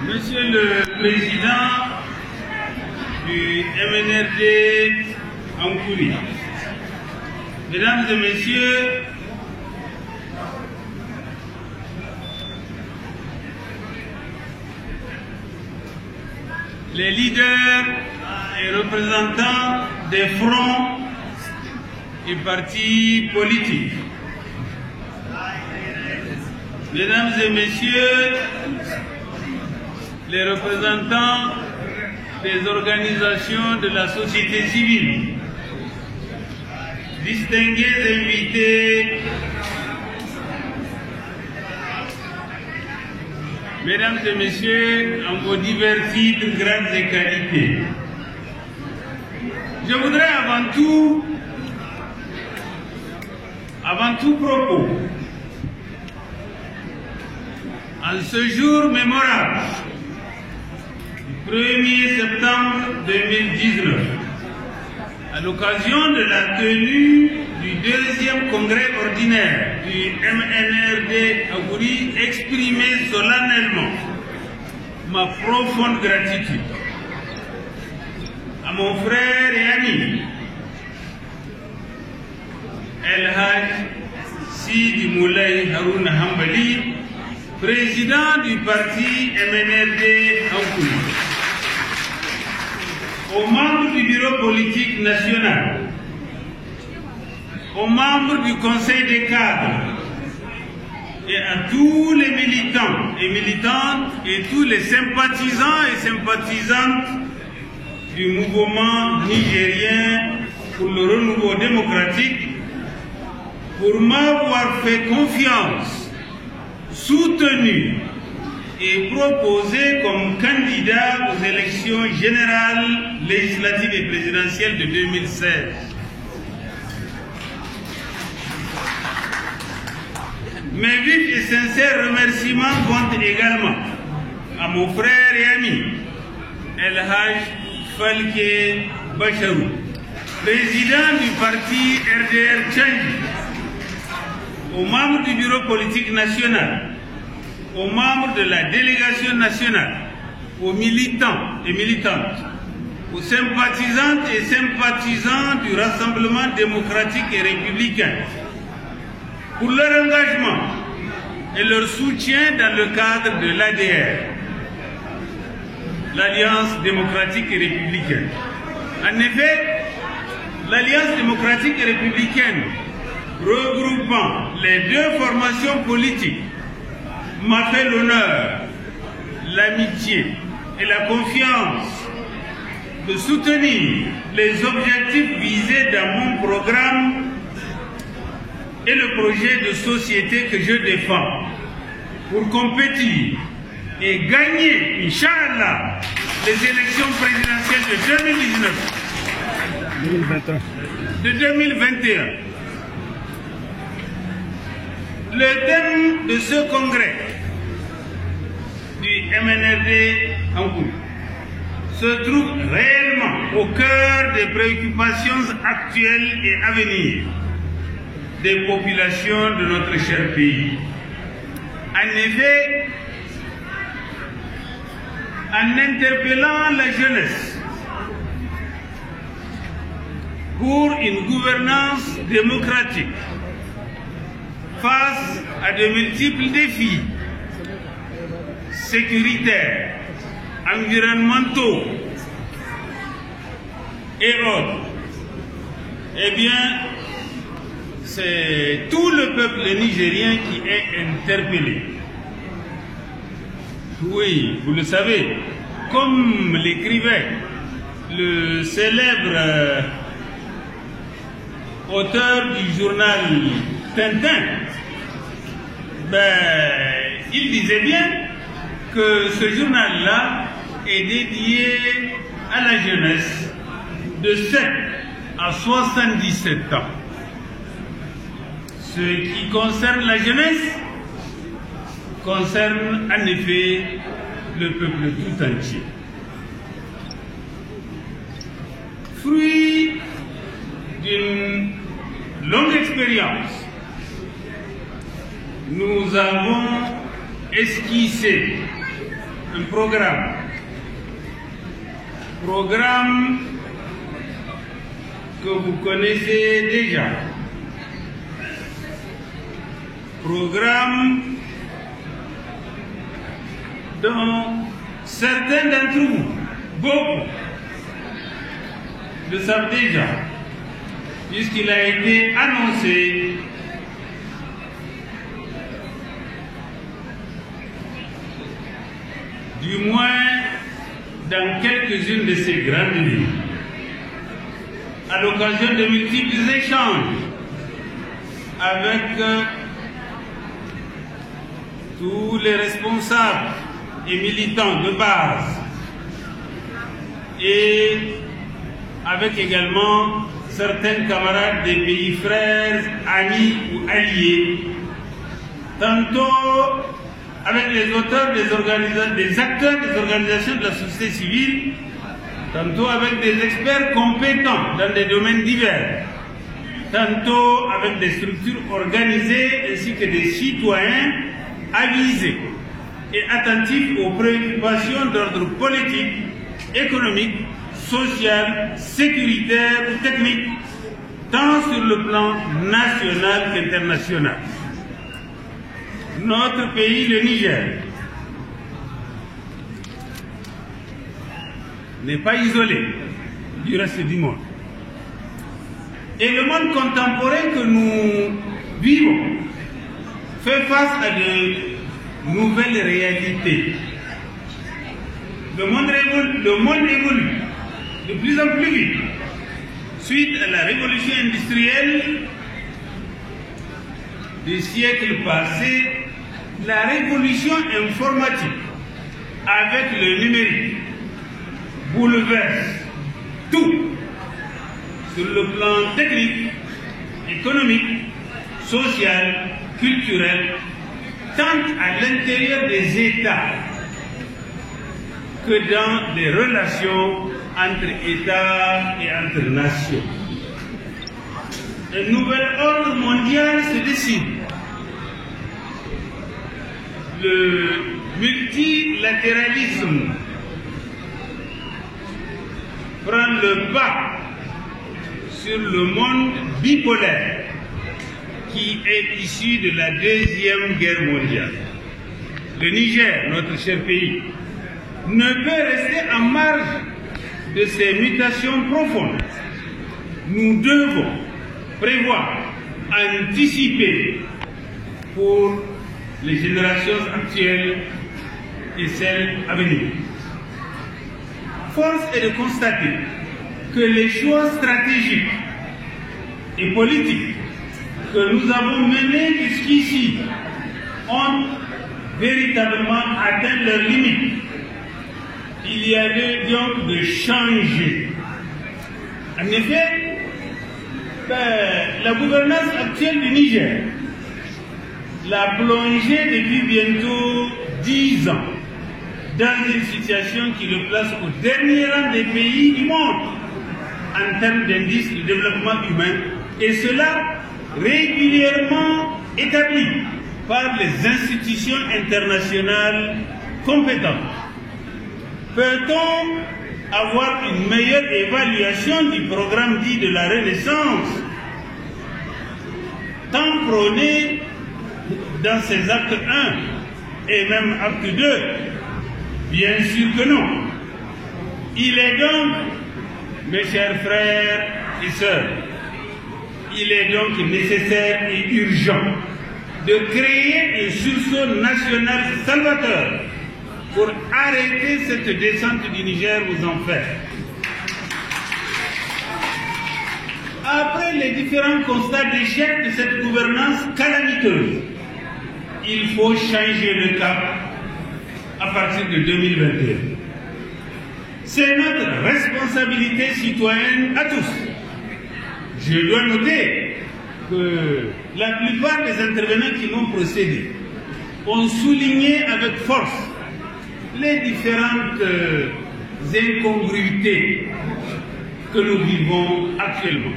Monsieur le Président du MNRD Ankouri, Mesdames et Messieurs, les leaders et représentants des fronts et partis politiques, Mesdames et Messieurs, les représentants des organisations de la société civile, distingués invités, Mesdames et Messieurs, en vos divers titres, grades et qualités, je voudrais avant tout propos, en ce jour mémorable, 1er septembre 2019, à l'occasion de la tenue du 2e congrès ordinaire du MNRD Ankouri, exprimer solennellement ma profonde gratitude à mon frère et ami El Hadj Sidi Moulay Harouna Hambali, président du parti MNRD Ankouri, aux membres du bureau politique national, aux membres du conseil des cadres et à tous les militants et militantes et tous les sympathisants et sympathisantes du mouvement nigérien pour le renouveau démocratique, pour m'avoir fait confiance, soutenu et proposé comme candidat aux élections générales, législatives et présidentielles de 2016. Mes vifs et sincères remerciements vont également à mon frère et ami El Hadj Falke Bacharou, président du parti RDR Tchangi, aux membres du bureau politique national, aux membres de la délégation nationale, aux militants et militantes, aux sympathisantes et sympathisants du Rassemblement démocratique et républicain, pour leur engagement et leur soutien dans le cadre de l'ADR, l'Alliance démocratique et républicaine. En effet, l'Alliance démocratique et républicaine, regroupant les deux formations politiques, m'a fait l'honneur, l'amitié et la confiance de soutenir les objectifs visés dans mon programme et le projet de société que je défends pour compétir et gagner, Inch'Allah, les élections présidentielles de 2021. Le thème de ce congrès du MNRD Ankouri se trouve réellement au cœur des préoccupations actuelles et à venir des populations de notre cher pays. En effet, en interpellant la jeunesse pour une gouvernance démocratique face à de multiples défis sécuritaires, environnementaux et autres, eh bien, c'est tout le peuple nigérien qui est interpellé. Oui, vous le savez, comme l'écrivait le célèbre auteur du journal Tintin, il disait bien que ce journal-là est dédié à la jeunesse de 7 à 77 ans. Ce qui concerne la jeunesse concerne en effet le peuple tout entier. Fruit d'une longue expérience, nous avons esquissé un programme que vous connaissez déjà, programme dont certains d'entre vous, beaucoup, le savent déjà, puisqu'il a été annoncé du moins dans quelques-unes de ces grandes villes, à l'occasion de multiples échanges avec tous les responsables et militants de base et avec également certains camarades des pays frères, amis ou alliés, tantôt avec les auteurs des acteurs des organisations de la société civile, tantôt avec des experts compétents dans des domaines divers, tantôt avec des structures organisées ainsi que des citoyens avisés et attentifs aux préoccupations d'ordre politique, économique, social, sécuritaire ou technique, tant sur le plan national qu'international. Notre pays, le Niger, n'est pas isolé du reste du monde. Et le monde contemporain que nous vivons fait face à de nouvelles réalités. Le monde évolue de plus en plus vite. Suite à la révolution industrielle des siècles passés, la révolution informatique avec le numérique bouleverse tout sur le plan technique, économique, social, culturel, tant à l'intérieur des États que dans les relations entre États et entre nations. Un nouvel ordre mondial se dessine. Le multilatéralisme prend le pas sur le monde bipolaire qui est issu de la Deuxième Guerre mondiale. Le Niger, notre cher pays, ne peut rester en marge de ces mutations profondes. Nous devons prévoir, anticiper pour les générations actuelles et celles à venir. Force est de constater que les choix stratégiques et politiques que nous avons menés jusqu'ici ont véritablement atteint leurs limites. Il y a lieu donc de changer. En effet, la gouvernance actuelle du Niger l'a plongé depuis bientôt 10 ans dans une situation qui le place au dernier rang des pays du monde en termes d'indice de développement humain, et cela régulièrement établi par les institutions internationales compétentes. Peut-on avoir une meilleure évaluation du programme dit de la Renaissance, tant prôné dans ses actes 1 et même acte 2? Bien sûr que non. Il est donc, mes chers frères et sœurs, il est donc nécessaire et urgent de créer un sursaut national salvateur pour arrêter cette descente du Niger aux enfers. Après les différents constats d'échec de cette gouvernance calamiteuse, il faut changer le cap à partir de 2021. C'est notre responsabilité citoyenne à tous. Je dois noter que la plupart des intervenants qui m'ont précédé ont souligné avec force les différentes incongruités que nous vivons actuellement.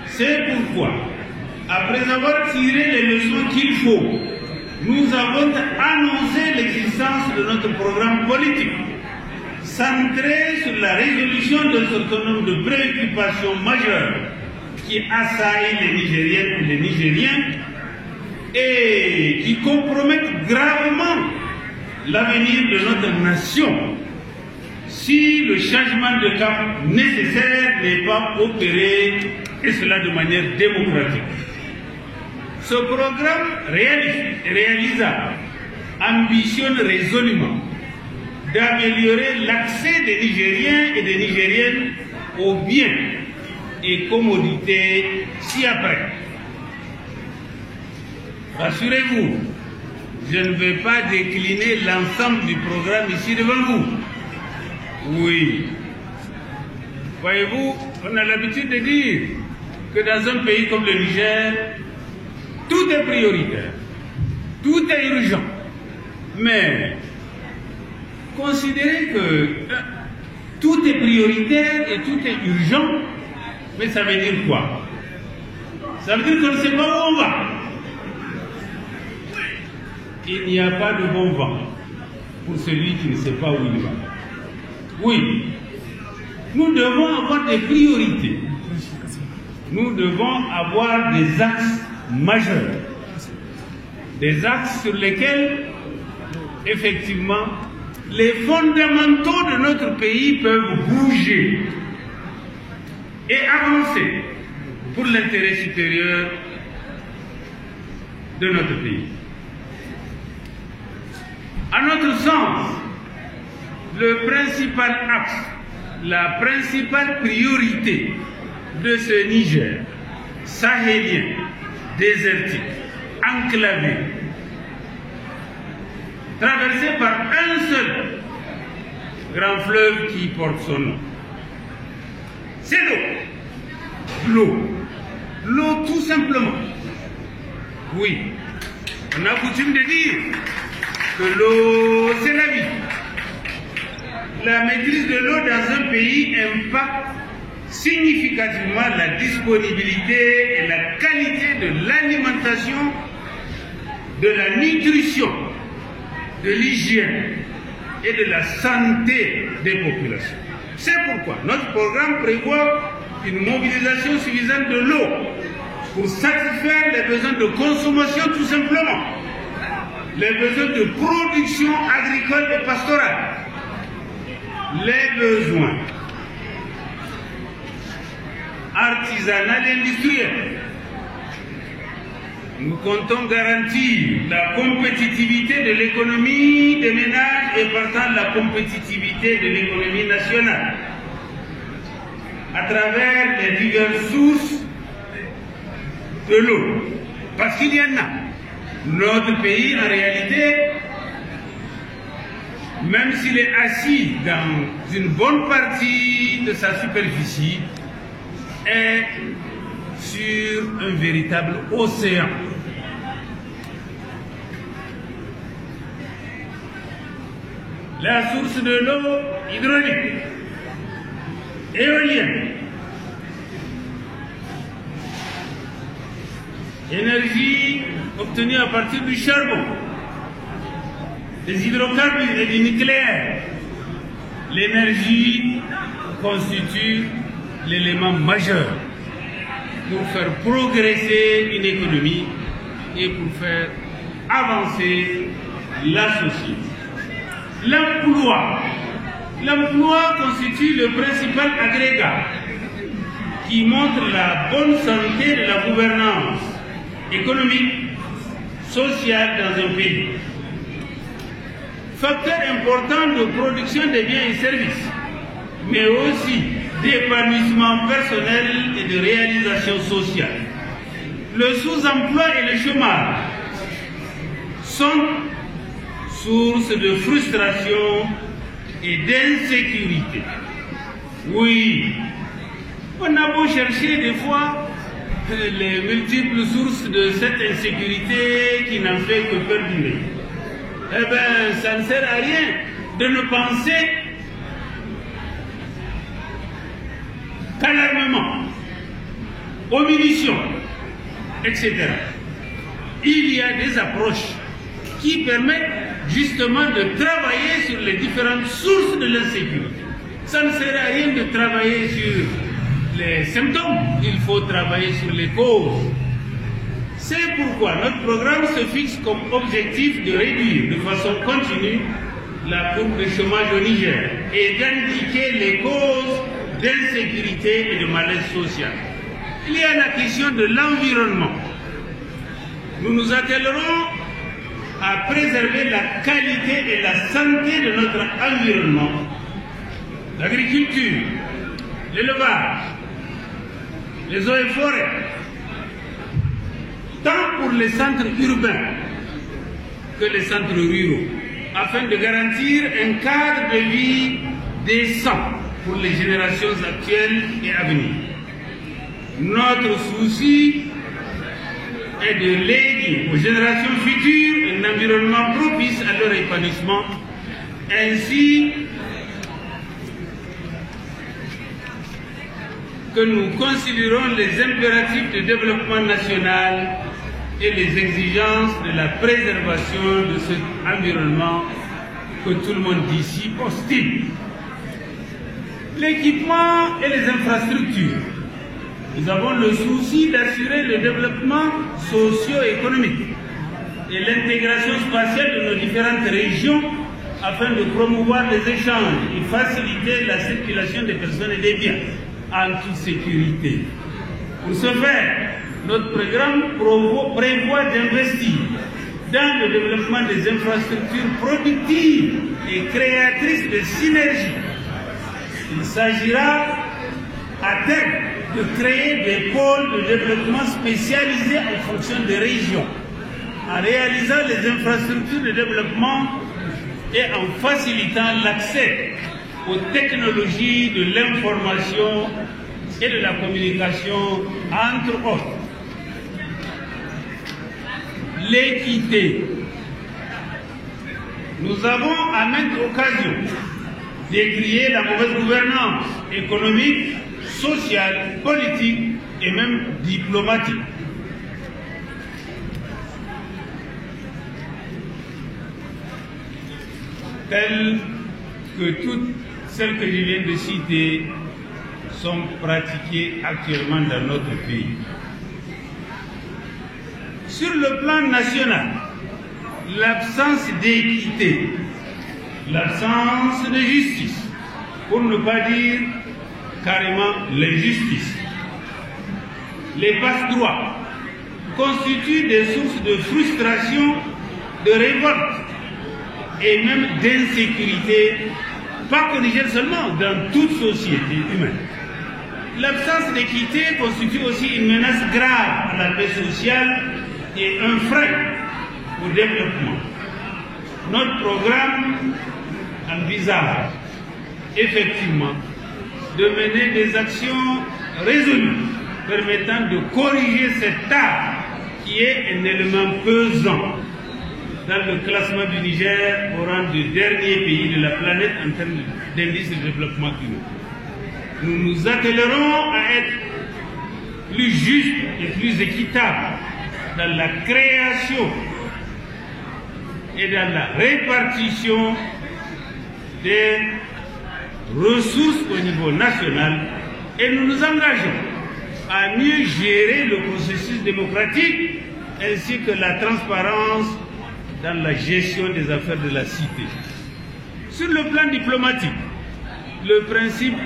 C'est pourquoi, après avoir tiré les leçons qu'il faut, nous avons annoncé l'existence de notre programme politique, centré sur la résolution d'un certain nombre de préoccupations majeures qui assaillent les Nigériennes et les Nigériens et qui compromettent gravement l'avenir de notre nation si le changement de cap nécessaire n'est pas opéré, et cela de manière démocratique. Ce programme réalisable ambitionne résolument d'améliorer l'accès des Nigériens et des Nigériennes aux biens et commodités ci-après. Rassurez-vous, je ne vais pas décliner l'ensemble du programme ici devant vous. Oui. Voyez-vous, on a l'habitude de dire que dans un pays comme le Niger, tout est prioritaire, tout est urgent. Mais considérez que tout est prioritaire et tout est urgent, mais ça veut dire quoi? Ça veut dire qu'on ne sait pas où on va. Il n'y a pas de bon vent pour celui qui ne sait pas où il va. Oui, nous devons avoir des priorités. Nous devons avoir des axes majeurs. Des axes sur lesquels, effectivement, les fondamentaux de notre pays peuvent bouger et avancer pour l'intérêt supérieur de notre pays. À notre sens, le principal axe, la principale priorité de ce Niger sahélien, désertique, enclavé, traversé par un seul grand fleuve qui porte son nom, c'est l'eau. L'eau. L'eau tout simplement. Oui, on a coutume de dire que l'eau, c'est la vie. La maîtrise de l'eau dans un pays impacte significativement la disponibilité et la qualité de l'alimentation, de la nutrition, de l'hygiène et de la santé des populations. C'est pourquoi notre programme prévoit une mobilisation suffisante de l'eau pour satisfaire les besoins de consommation tout simplement, les besoins de production agricole et pastorale, les besoins artisanaux et industriels. Nous comptons garantir la compétitivité de l'économie des ménages et partant la compétitivité de l'économie nationale à travers les diverses sources de l'eau. Parce qu'il y en a. Notre pays, en réalité, même s'il est assis dans une bonne partie de sa superficie, est sur un véritable océan. La source de l'eau hydraulique, éolienne, énergie obtenue à partir du charbon, des hydrocarbures et du nucléaire. L'énergie constitue l'élément majeur pour faire progresser une économie et pour faire avancer la société. L'emploi. L'emploi constitue le principal agrégat qui montre la bonne santé de la gouvernance économique, sociale dans un pays. Facteur important de production des biens et services, mais aussi d'épanouissement personnel et de réalisation sociale. Le sous-emploi et le chômage sont source de frustration et d'insécurité. Oui, on a beau chercher des fois les multiples sources de cette insécurité qui n'en fait que perdurer. eh bien, ça ne sert à rien de ne penser qu'à l'armement, aux munitions, etc. Il y a des approches qui permettent justement de travailler sur les différentes sources de l'insécurité. Ça ne sert à rien de travailler sur les symptômes, il faut travailler sur les causes. C'est pourquoi notre programme se fixe comme objectif de réduire de façon continue la courbe de chômage au Niger et d'indiquer les causes d'insécurité et de malaise social. Il y a la question de l'environnement. Nous nous attellerons à préserver la qualité et la santé de notre environnement, l'agriculture, l'élevage, les eaux et forêts, tant pour les centres urbains que les centres ruraux, afin de garantir un cadre de vie décent pour les générations actuelles et à venir. Notre souci est de léguer aux générations futures un environnement propice à leur épanouissement, ainsi que nous considérons les impératifs de développement national et les exigences de la préservation de cet environnement que tout le monde d'ici postule. L'équipement et les infrastructures. Nous avons le souci d'assurer le développement socio-économique et l'intégration spatiale de nos différentes régions afin de promouvoir les échanges et faciliter la circulation des personnes et des biens en toute sécurité. Pour ce faire, notre programme prévoit d'investir dans le développement des infrastructures productives et créatrices de synergie. Il s'agira à terme de créer des pôles de développement spécialisés en fonction des régions, en réalisant les infrastructures de développement et en facilitant l'accès aux technologies de l'information et de la communication, entre autres. L'équité. Nous avons à maintes occasions décrié la mauvaise gouvernance économique, sociale, politique et même diplomatique. Telles que toutes celles que je viens de citer sont pratiquées actuellement dans notre pays. Sur le plan national, l'absence d'équité, l'absence de justice, pour ne pas dire carrément l'injustice, les passe-droits constituent des sources de frustration, de révolte et même d'insécurité, pas qu'au Niger seulement, dans toute société humaine. L'absence d'équité constitue aussi une menace grave à la paix sociale et un frein au développement. Notre programme envisage effectivement de mener des actions résolues permettant de corriger cet art qui est un élément pesant dans le classement du Niger au rang du dernier pays de la planète en termes d'indice de développement humain. Nous nous attellerons à être plus justes et plus équitables dans la création et dans la répartition des ressources au niveau national, et nous nous engageons à mieux gérer le processus démocratique ainsi que la transparence dans la gestion des affaires de la cité. Sur le plan diplomatique, le principe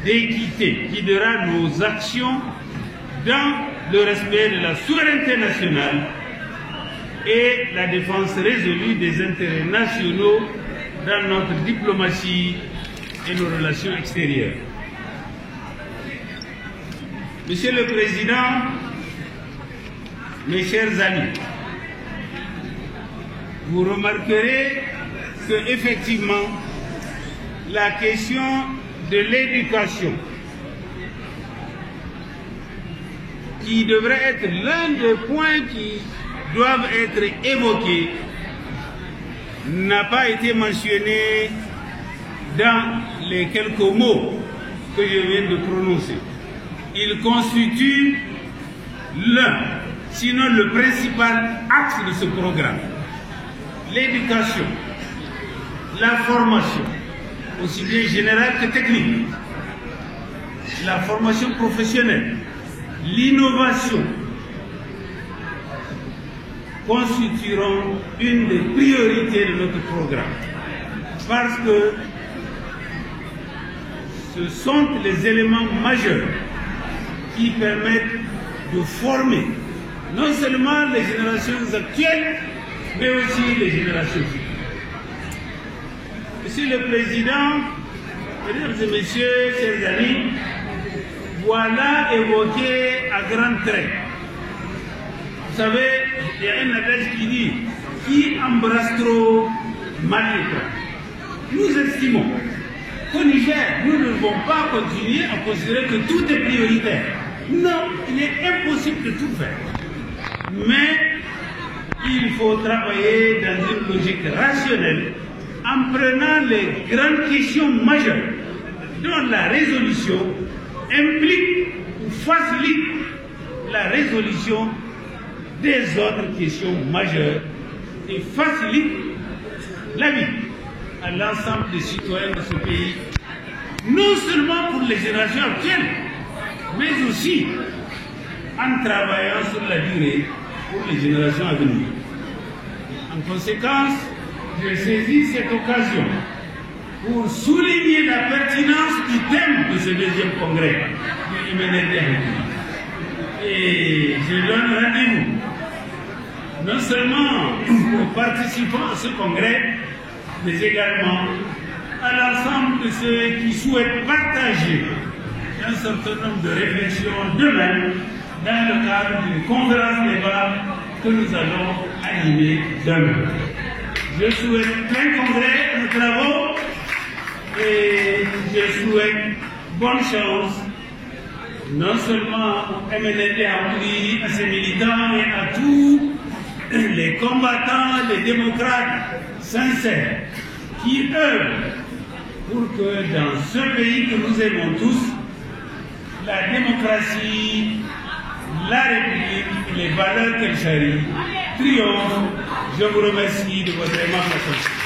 d'équité guidera nos actions dans le respect de la souveraineté nationale et la défense résolue des intérêts nationaux dans notre diplomatie et nos relations extérieures. Monsieur le Président, mes chers amis, vous remarquerez que effectivement la question de l'éducation, qui devrait être l'un des points qui doivent être évoqués, n'a pas été mentionné dans les quelques mots que je viens de prononcer. Il constitue l'un, sinon le principal axe de ce programme. L'éducation, la formation, aussi bien générale que technique, la formation professionnelle, l'innovation constitueront une des priorités de notre programme, parce que ce sont les éléments majeurs qui permettent de former non seulement les générations actuelles, mais aussi les générations futures. Monsieur le Président, Mesdames et Messieurs, chers amis, voilà évoqué à grands traits. Vous savez, il y a un adage qui dit « Qui embrasse trop, mal est trop ». Nous estimons qu'au Niger, nous ne devons pas continuer à considérer que tout est prioritaire. Non, il est impossible de tout faire. Mais il faut travailler dans une logique rationnelle en prenant les grandes questions majeures dont la résolution implique ou facilite la résolution des autres questions majeures et facilite la vie à l'ensemble des citoyens de ce pays, non seulement pour les générations actuelles, mais aussi en travaillant sur la durée pour les générations à venir. En conséquence, je saisis cette occasion pour souligner la pertinence du thème de ce deuxième congrès de MNRD. Et je donne rendez-vous non seulement aux participants à ce congrès, mais également à l'ensemble de ceux qui souhaitent partager un certain nombre de réflexions demain dans le cadre d'une conférence débat que nous allons animer demain. Je souhaite plein congrès de travaux et je souhaite bonne chance non seulement au MNRD à ses militants et à tous les combattants, les démocrates sincères qui œuvrent pour que dans ce pays que nous aimons tous, la démocratie, la République et les valeurs qu'elle charrie triomphent. Je vous remercie de votre aimable attention.